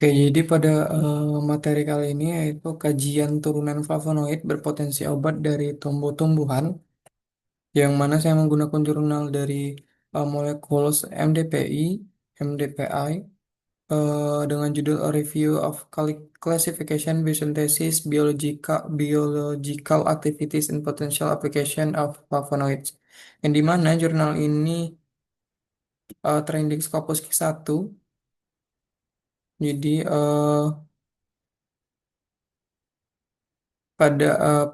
Oke, jadi pada materi kali ini yaitu kajian turunan flavonoid berpotensi obat dari tumbuh-tumbuhan, yang mana saya menggunakan jurnal dari Molecules MDPI, MDPI, dengan judul A Review of Classification Biosynthesis, Biological Activities and Potential Application of Flavonoids. Yang dimana jurnal ini terindeks Scopus Q1. Jadi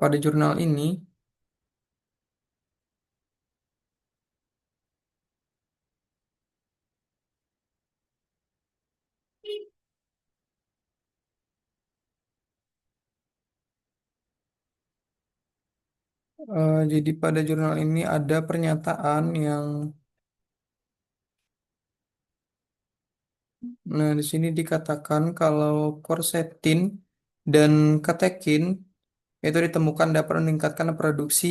pada jurnal ini jadi pada jurnal ini ada pernyataan yang, nah di sini dikatakan kalau quercetin dan katekin itu ditemukan dapat meningkatkan produksi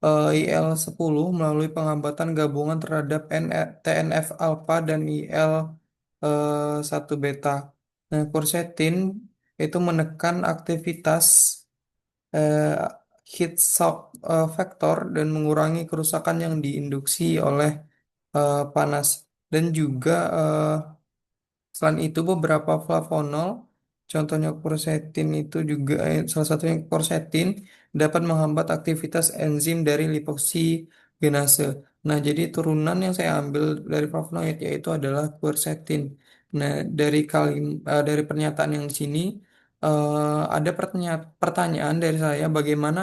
IL-10 melalui penghambatan gabungan terhadap TNF alpha dan IL 1 beta. Nah, quercetin itu menekan aktivitas eh, heat shock factor dan mengurangi kerusakan yang diinduksi oleh panas. Dan juga selain itu beberapa flavonol, contohnya quercetin itu juga salah satunya quercetin dapat menghambat aktivitas enzim dari lipoksigenase. Nah, jadi turunan yang saya ambil dari flavonoid yaitu adalah quercetin. Nah, dari pernyataan yang di sini ada pertanyaan dari saya bagaimana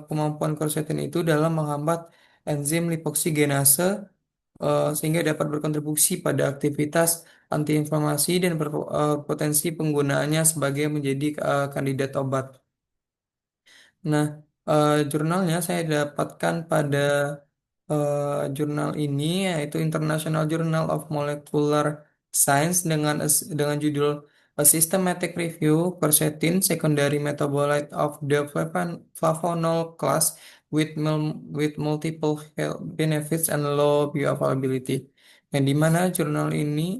kemampuan quercetin itu dalam menghambat enzim lipoksigenase sehingga dapat berkontribusi pada aktivitas antiinflamasi dan berpotensi penggunaannya sebagai menjadi kandidat obat. Nah, jurnalnya saya dapatkan pada jurnal ini yaitu International Journal of Molecular Science dengan judul A Systematic Review Quercetin Secondary Metabolite of the Flavonol Class with Multiple Health Benefits and Low Bioavailability. Yang dimana jurnal ini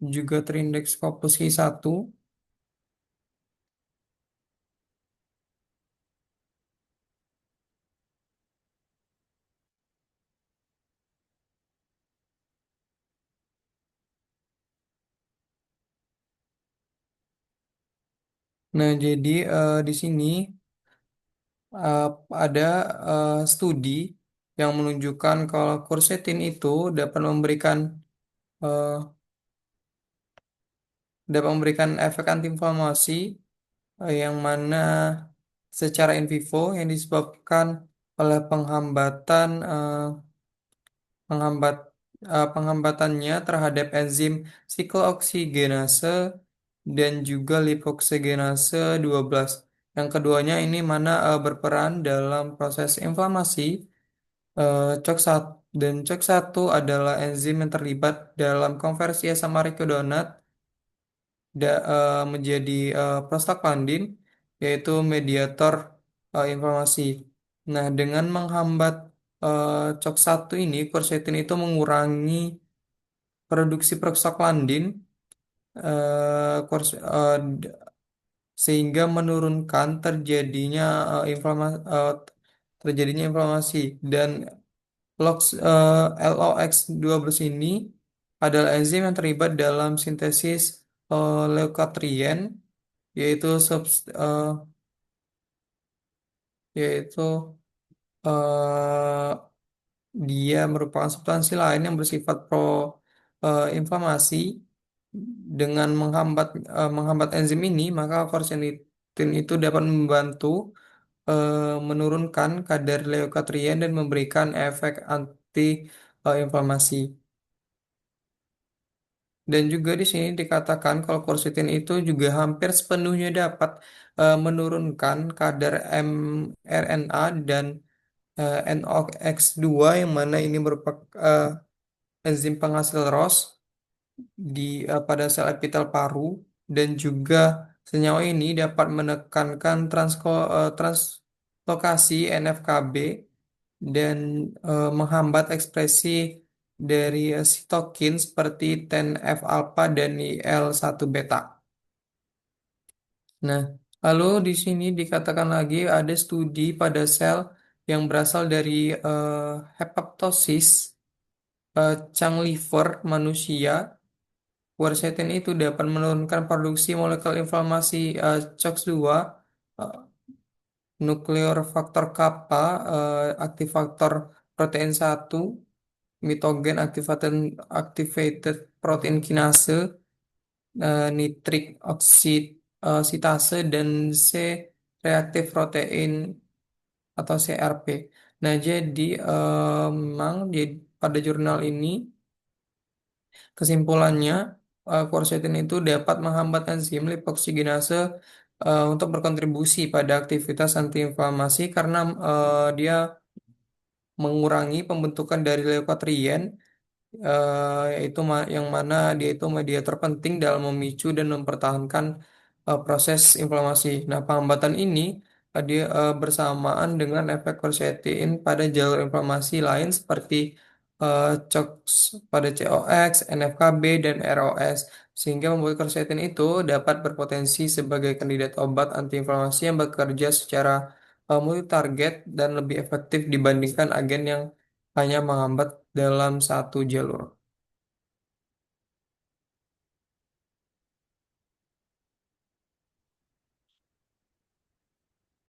juga terindeks Scopus I1. Nah, jadi di sini eh, ada studi yang menunjukkan kalau quercetin itu eh, dapat memberikan efek antiinflamasi yang mana secara in vivo yang disebabkan oleh penghambat penghambatannya terhadap enzim siklooksidase dan juga lipoksigenase 12. Yang keduanya ini mana berperan dalam proses inflamasi. COX-1 dan COX-1 adalah enzim yang terlibat dalam konversi asam arachidonaat menjadi prostaglandin, yaitu mediator inflamasi. Nah, dengan menghambat COX-1 ini, quercetin itu mengurangi produksi prostaglandin sehingga menurunkan terjadinya inflamasi. Dan LOX12 ini adalah enzim yang terlibat dalam sintesis leukotrien, yaitu yaitu eh, dia merupakan substansi lain yang bersifat inflamasi. Dengan menghambat enzim ini, maka quercetin itu dapat membantu menurunkan kadar leukotrien dan memberikan efek anti inflamasi. Dan juga di sini dikatakan kalau quercetin itu juga hampir sepenuhnya dapat menurunkan kadar mRNA dan NOx2, yang mana ini merupakan enzim penghasil ROS pada sel epitel paru. Dan juga senyawa ini dapat menekankan translokasi NF-kB dan menghambat ekspresi dari sitokin seperti TNF alpha dan IL-1 beta. Nah, lalu di sini dikatakan lagi ada studi pada sel yang berasal dari eh, hepatosis cangliver manusia. Quercetin itu dapat menurunkan produksi molekul inflamasi COX-2, eh, nuklear faktor kappa, aktif faktor protein 1, mitogen activated protein kinase, nitrik oksitase, dan C reaktif protein atau CRP. Nah, jadi memang pada jurnal ini kesimpulannya, quercetin itu dapat menghambat enzim lipoksigenase untuk berkontribusi pada aktivitas antiinflamasi karena dia mengurangi pembentukan dari leukotriene, yaitu yang mana dia itu mediator penting dalam memicu dan mempertahankan proses inflamasi. Nah, penghambatan ini dia bersamaan dengan efek quercetin pada jalur inflamasi lain seperti COX pada COX, NF-kB, dan ROS, sehingga membuat quercetin itu dapat berpotensi sebagai kandidat obat antiinflamasi yang bekerja secara multi-target dan lebih efektif dibandingkan agen yang hanya menghambat dalam satu jalur.